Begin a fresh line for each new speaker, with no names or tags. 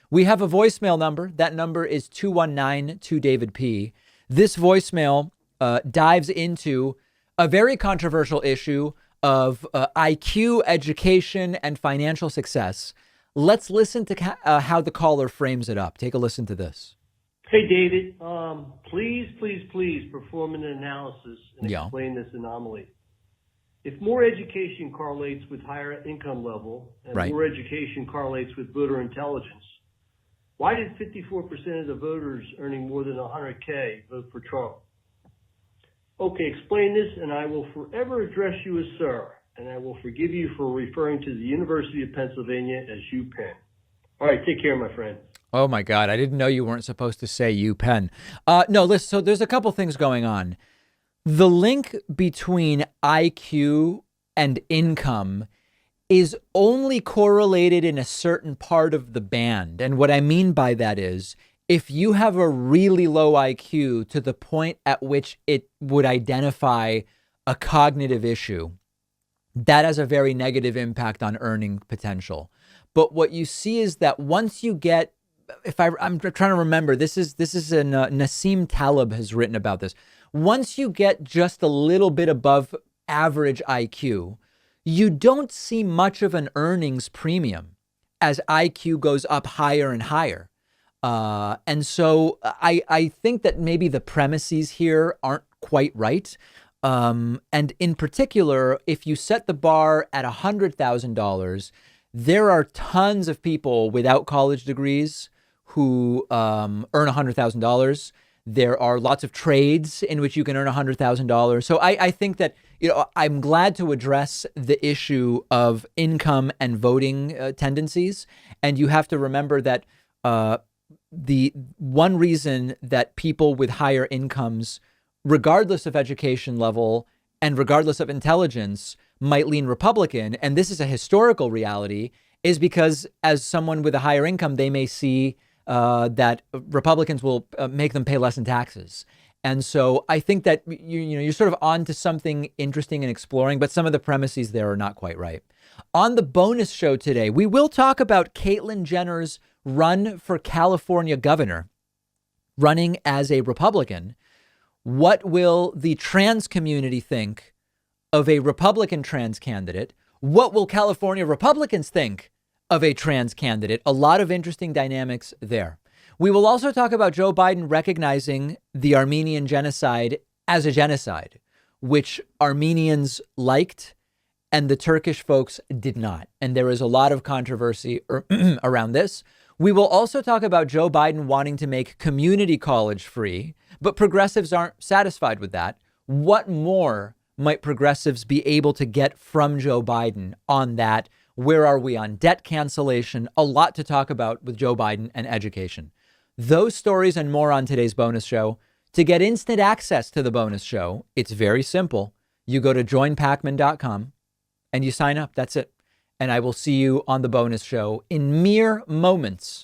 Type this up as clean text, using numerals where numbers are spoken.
We have a voicemail number. That number is 219-2-DAVID-P. This voicemail dives into a very controversial issue of IQ, education, and financial success. Let's listen to how the caller frames it up. Take a listen to this.
Hey, David. Please perform an analysis and explain this anomaly. If more education correlates with higher income level and more education correlates with voter intelligence, why did 54% of the voters earning more than 100K vote for Trump? Okay, explain this, and I will forever address you as sir, and I will forgive you for referring to the University of Pennsylvania as UPenn. All right, take care, my friend.
Oh, my God. I didn't know you weren't supposed to say UPenn. No, listen, so there's a couple things going on. The link between IQ and income is only correlated in a certain part of the band. And what I mean by that is if you have a really low IQ to the point at which it would identify a cognitive issue, that has a very negative impact on earning potential. But what you see is that once you get, I'm trying to remember, this is Nassim Taleb has written about this. Once you get just a little bit above average IQ, you don't see much of an earnings premium as IQ goes up higher and higher. And so I think that maybe the premises here aren't quite right. And in particular, if you set the bar at $100,000, there are tons of people without college degrees who earn $100,000. There are lots of trades in which you can earn $100,000. So I think that, I'm glad to address the issue of income and voting tendencies. And you have to remember that the one reason that people with higher incomes, regardless of education level and regardless of intelligence, might lean Republican, and this is a historical reality, is because as someone with a higher income, they may see that Republicans will make them pay less in taxes. And so I think that you're sort of on to something interesting and exploring, but some of the premises there are not quite right. On the bonus show today, we will talk about Caitlyn Jenner's run for California governor, running as a Republican. What will the trans community think of a Republican trans candidate? What will California Republicans think of a trans candidate? A lot of interesting dynamics there. We will also talk about Joe Biden recognizing the Armenian genocide as a genocide, which Armenians liked and the Turkish folks did not. And there is a lot of controversy around this. We will also talk about Joe Biden wanting to make community college free, but progressives aren't satisfied with that. What more might progressives be able to get from Joe Biden on that? Where are we on debt cancellation? A lot to talk about with Joe Biden and education. Those stories and more on today's bonus show. To get instant access to the bonus show, it's very simple. You go to joinpakman.com and you sign up. That's it. And I will see you on the bonus show in mere moments.